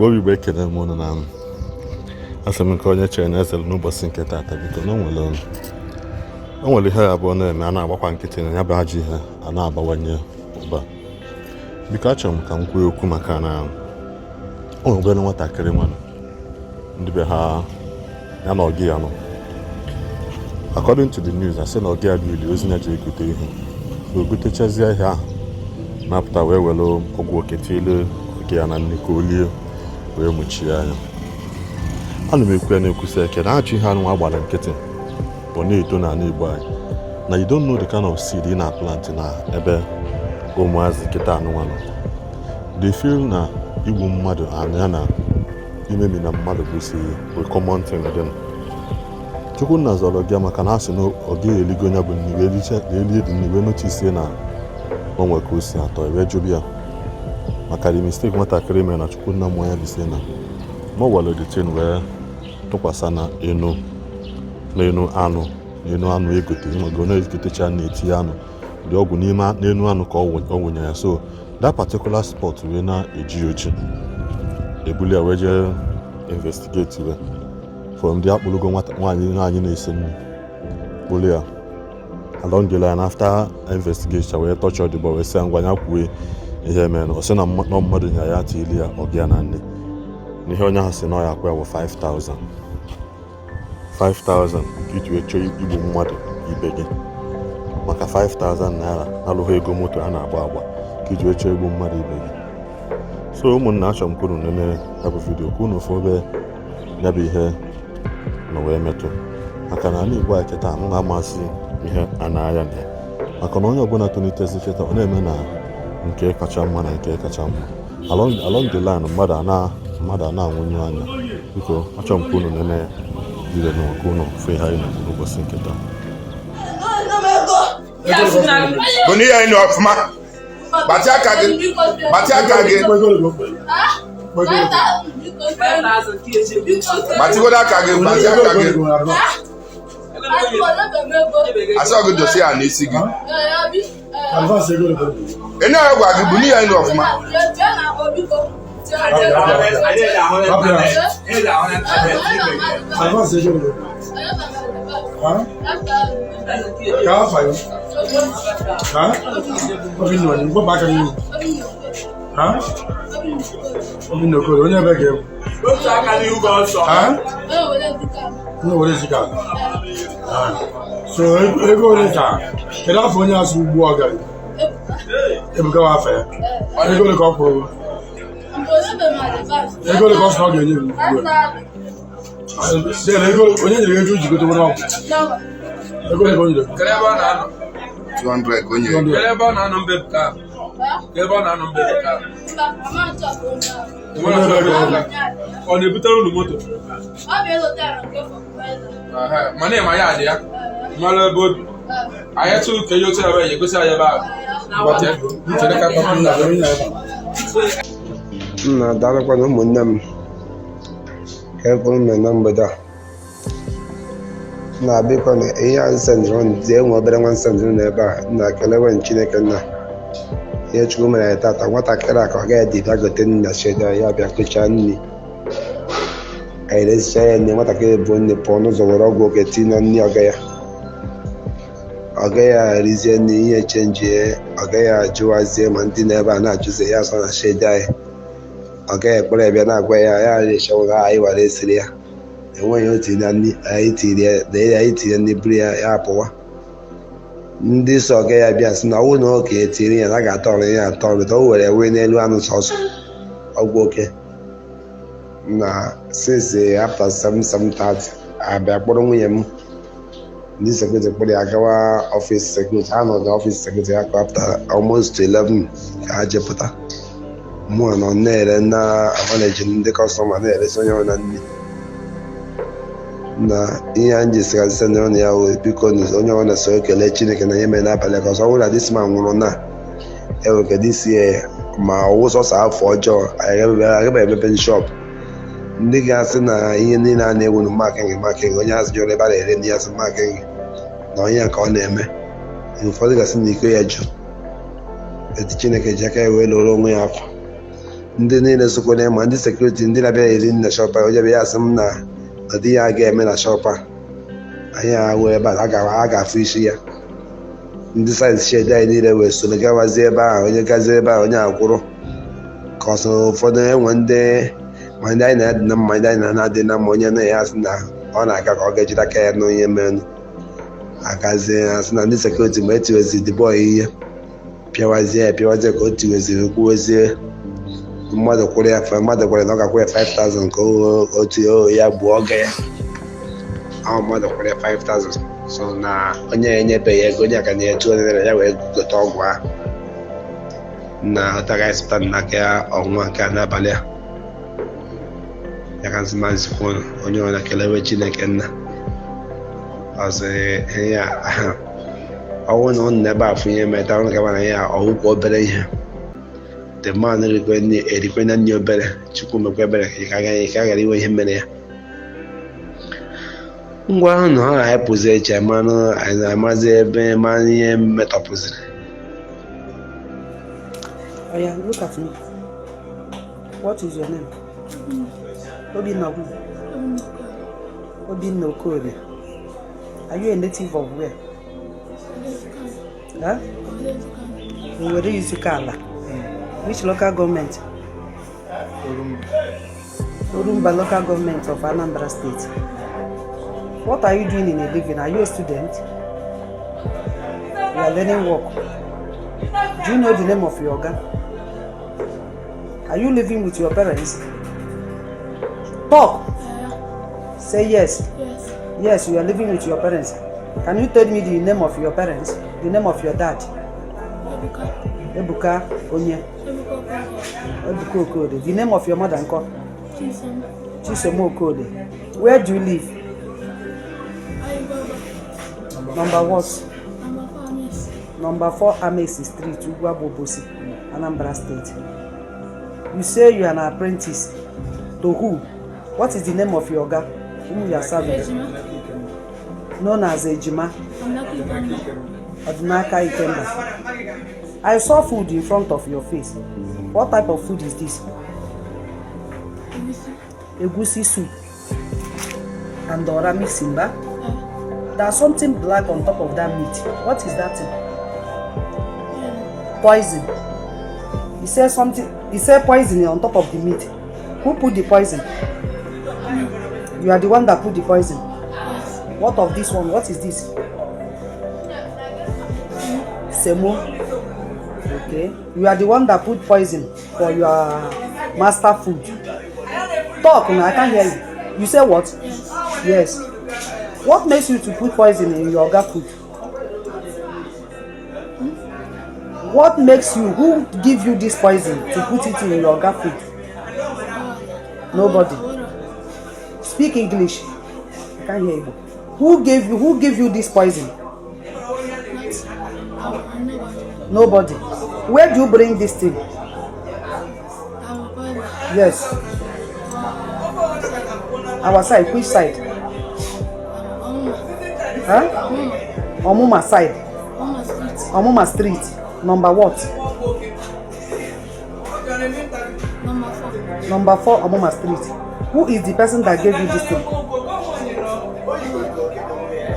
Igbo Igbo ekele m ụnụ na asị m nke onye chere na eze n'ụbọchị nke taata biko na o nwere ihe abụọ na-eme a na-agbakwa nkịtị na ya bụ ajọ ihe a na-abawanye ụba. Biko achọrọ m ka m kwuo okwu maka na o nwere nwatakịrị nwanne ndị be ha ya na ọgị ya nọ. According to the news, asị na ọgị ya ga-eli ozi na-eji egote ihe o gotechazie ihe ahụ na-apụta wee were ọgwụ okete ile ọgị ya na nne ka o lie wee mụchie anya. Ana m ekwu ya na-ekwusi eke na ajọ ihe anụ nwa gbara nkịtị bụ na-eto n'ala Igbo anyị na you don't know the kind of seed ị na-plant na ebe ụmụazị kịta anụnwa nọ. They feel na igbu mmadụ anya na imemi na mmadụ bụ common thing dị. Chukwu nna zọrọ gị maka na asị na ọ gaghị eligo onye bụ nni elie dị nni wee notisie na o nwe ka o si atọ ewee jụrụ ya maka the mistake nwatakịrị mere na Chukwu nna mmụọ ya bisie na ma ọ gwara the chain wee tụkwasị na enu anụ egote ịmago na-egotecha na-etinye anụ dị ọgwụ n'enu anụ ka ọ wụnye ya. So that particular spot wee na-eji oji ebuli ya wee jee investigate we from ndị akpụlụgo nwaanyị na-ese nri kpụlụ ya along the line. After investigation wee tọchọ dịbọ wee sị ngwa ya kwue ihe mere na ọ sị na mmadụ nya ya tili ya ọgịa na nne n'ihe onye ahụ sị na ọ ya akwa ya bụ 5,000 ka iji wee chọọ igbu mmadụ ibe gị maka 5,000 naira alụghị ego moto a na-agba agba ka iji wee chọọ igbu mmadụ ibe gị. So ụmụnna achọ m kwuru nene ya bụ vidio ka unu fụ ebe ya bụ ihe na wee metụ maka na ala Igbo anyị kịta m ga-amasị ihe a na-aya na ya maka na onye ọbụla tonitezi kịta ọ na-eme na nke kacha mma na nke kacha mma along the line mmadụ a na-anwụnye anya. Biko achọ m ka unu nene vidio na ọkụ unu fe ha anyị na ụbọchị nke taa. Buni ya inu ọfụma gbati aka gị gbatigodo aka gị asọ gị dosi ya n'isi gị enu ya gwa gị buni ya inu ọfụma so ego ole ka kedu afọ onye asụ ugbu ọ gara ebuka afọ ya ego ole ka ọ kwụrụ ego ole ka ọ sọ ọ ga-enye m ego onye nyere ego ji gote nwere ọgwụ ego ole ka o nyere 200 ka o nyere ọ na-ebutere unu moto mana ịma ya dị ya mara ebe obi anyị tụrụ ka ihe otu ebe ya egosi anyị ebe ahụ nna daalụkwana ụmụnne m ka ekwuru mme na mgbede a na-abịakwa na ihe a nsendịrị dị enwe obere nwa nsendịrị n'ebe a na-ekelewe Chineke nna ihe Chukwu mere ya tata nwatakịrị a ka ọ gaghị dịbịa gote nri na sheda ya bịa kụchaa nri anyị resicha ya nne nwatakịrị bụ nne pụọ n'ụzọ were ọgwụ oge tinye nri ọ gaghị arizie nri ihe chenjie ọ gaghị ajụwazie ma ndị n'ebe a na-ajụzi ya asọ na sheda anyị ọ gaghị ekpere ebe na-agwa ya ya rechawụrụ anyị wara esiri ya enweghị otu na nri anyị tinye nri buru ya apụwa. Ndị so ọga ya bịa sị na ọnwụ na oke etiri ya na a ga-atọrọ ya atọrọ o were wee n'elu anụ sọsọ ọgwụ oke na since after 7:30 abịa kpọrọ nwunye m ndị sekuriti kpọrọ ya gawa ọfịs sekuriti ha nọ n'ọfịs sekuriti ya ka after almost 11 ka ha jepụta mụ nọ na-ere na amaneji ndị kọstọma na-eresi onye ọrụ na nri na ihe anyị ji sigazi ndị ọnụ ya wee biko onye ọ na-eso ekele Chineke na ihe mere n'abalị ka ọzọ ọbụla disi ma nwụrụ na eweke disi ya ma ọwụ sọsọ afọ ọjọọ agaghị emepe shop ndị ga-asị na ihe niile a na-ewu na makingi onye azụ jụrụ ebe a na-ere ndị asị makingi na onye ka ọ na-eme ụfọdụ gasị na iko ya jụ eti Chineke ji aka ya wee lụrụ onwe ya afọ ndị niile sokwana ma ndị sekuriti ndị na-abịa eri na shọpa onye bịa asị m na ọ dịghị a ga-eme na shọpa anyị ahụ ebe a ga-afụ isi ya ndị sayensị shedi anyị niile wee soro gawazie ebe ahụ onye gazie ebe ahụ onye akwụrụ ka ọ soro ụfọdụ enwe ndị ma ndị anyị na-adị na mma ndị anyị na-adị na mma onye na ya asị na ọ na-aga ka ọ ga-ejide aka ya n'onye menụ agazie asị na ndị sekuriti ma etiwezi dịbọ ihe pịawazie ka o tiweziri kwuwezie mmadụ kwụrụ ya mmadụ gwara na ọ ga-akwụ ya 5,000 ka otu ya gbuo oge ya ahụ mmadụ kwụrụ ya 5,000 so na onye ya enyebeghị ego onye aka na-etu onye ya wee gote ọgwụ ahụ na ọtagaghịsịpụta n'aka ya ọnwụnwa nke n'abalị ya ka nsị maazị kwuo onye ọbụla kelewe Chineke nna ọzọ ya ọnwụ na ụnụ n'ebe afụ ihe meta ọnụ gaba na ya ọwụkwa obere ihe the man erikwe na nne obere Chukwu mekwa ebere ka a ghara iwe ihe mere ya ngwa ahụ na ha hapụzi eche manụ anyị na-amazi ebe manụ ihe metọpụziri. Oya, look at me. What is your name? Obinna. Obinna Okole. Are you a native of where? Huh? Where is Kala? Which local government? Orumba local government of Anambra State. What are you doing in a living? Are you a student? You are learning work. Do you know the name of your organ? Are you living with your parents? Talk. Say yes. Yes. Yes, you are living with your parents. Can you tell me the name of your parents? The name of your dad? Ebuka Onye. Ebuka Okode. The name of your mother uncle? Chisom Okode. Where do you live? Number what? Number 4 Amesi Street, Ugwabobosi, Anambra State. You say you are an apprentice. To who? What is the name of your oga whom you are serving? Known as Ejima. Odinaka Ikemba. I saw food in front of your face. What type of food is this? Egusi soup. And Orami Simba. There's something black on top of that meat. What is that thing? Poison. He said something. He said poison on top of the meat. Who put the poison? You are the one that put the poison. What of this one? What is this? Semo. Okay. You are the one that put poison for your master food. Talk now, I can't hear you. You say what? Yes. What makes you to put poison in your oga food? What makes you, who give you this poison to put it in your oga food? Nobody. Speak English. I can't hear you. Who gave you this poison? Nobody. Where do you bring this thing? Yes. Our side, which side? Huh? Omuma side. Omuma Street. Number what? Number 4 Omuma Street. Who is the person that gave you this thing?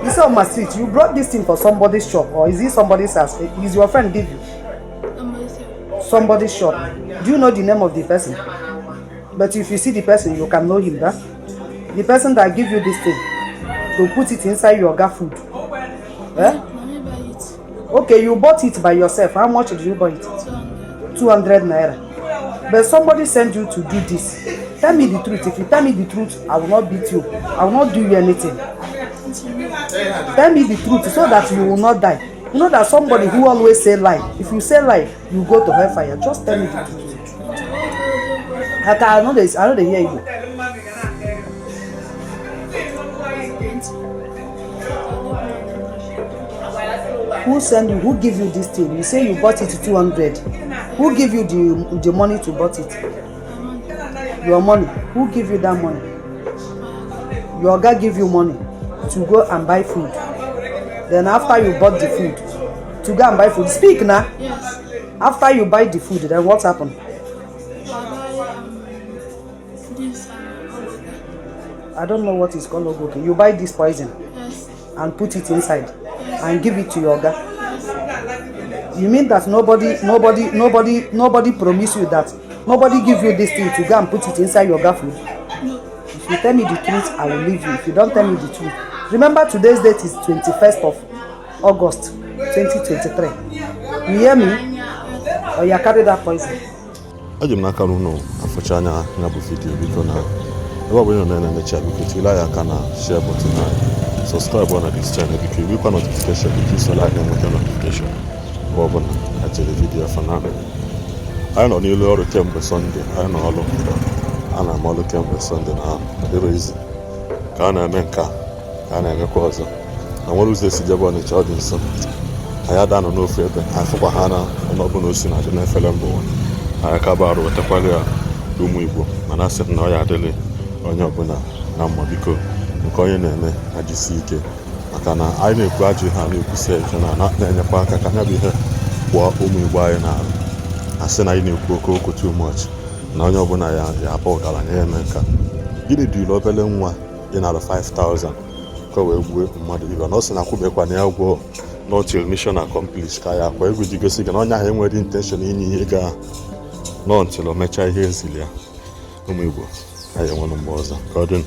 You say Omuma Street. You brought this thing for somebody's shop, or is it somebody's house? Is your friend give you? Somebody's shop. Do you know the name of the person? But if you see the person, you can know him, huh? The person that give you this thing to put it inside your oga food. Eh? Okay, you bought it by yourself. How much did you buy it? 200 naira. But somebody sent you to do this. Tell me the truth. If you tell me the truth, I will not beat you. I will not do you anything. Tell me the truth so that you will not die. You know that somebody who always say lie. If you say lie, you go to hellfire. Just tell me the truth. I know they hear you. Who send you? Who give you this thing? You say you bought it 200. Who give you the money to bought it? Your money. Who give you that money? Your guy give you money to go and buy food. Then after you bought the food, to go and buy food. Speak now. Yes. After you buy the food, then what happened? I I don't know what is called ogoke. You buy this poison and put it inside and give it to your oga. You mean that nobody promise you that? Nobody give you this thing to go and put it inside your oga food? If you tell me the truth, I will leave you. If you don't tell me the truth. Remember today's date is 21st of August 2023. You hear me? Or you carry that poison? Ajem n'aka n'ụlọ afọcha anya ya bụ vidiyo biko na ebe ọ bụla na-emecha biko tụle ya aka na share button na subscribe na this channel biko iwekwa notification biko isola anyị enweta notification mgbe ọbụla ejere vidiyo fanarị. Anyị nọ n'ilu ọrụ kemgbe Sọnde, anyị nọ ọrụ a na-ama ọrụ kemgbe Sọnde na dịrị izi ka a na-eme nka ka a na-emekwa ọzọ na nwere ụzọ esi jebe Ọnịcha ọ dị nso. Anyị ada nọ n'ofu ebe anyị fụkwa ha na ọnọbụla osi na adị n'efere mbụ anyị kabarụ wetakwara ya ụmụ Igbo mana asị na ọ ya adịrị onye ọbụla na mma biko nke onye na-eme ajisi ike maka na anyị na-ekwu ajụ ha na-ekwusi ike na-enyekwa aka ka anya bụ ihe gbụọ ụmụ Igbo anyị na-arụ asị na anyị na-ekwu oke okwu too much na onye ọbụla ya abụ ọgaranya ya eme nka. Gịnị dịrị obere nwa ị nara 5,000 ka wee gbuo mmadụ ibe na ọ sị na akwụbekwa na ya gwụọ n'otil mission accomplished ka ya akwa egwu ji gosi gị na onye ahụ enweghị intention inye ihe gaa nọ ntịl o mechaa ihe ezili ya. Ụmụ Igbo anyị enwere mgbe ọzọ ka ọ dị.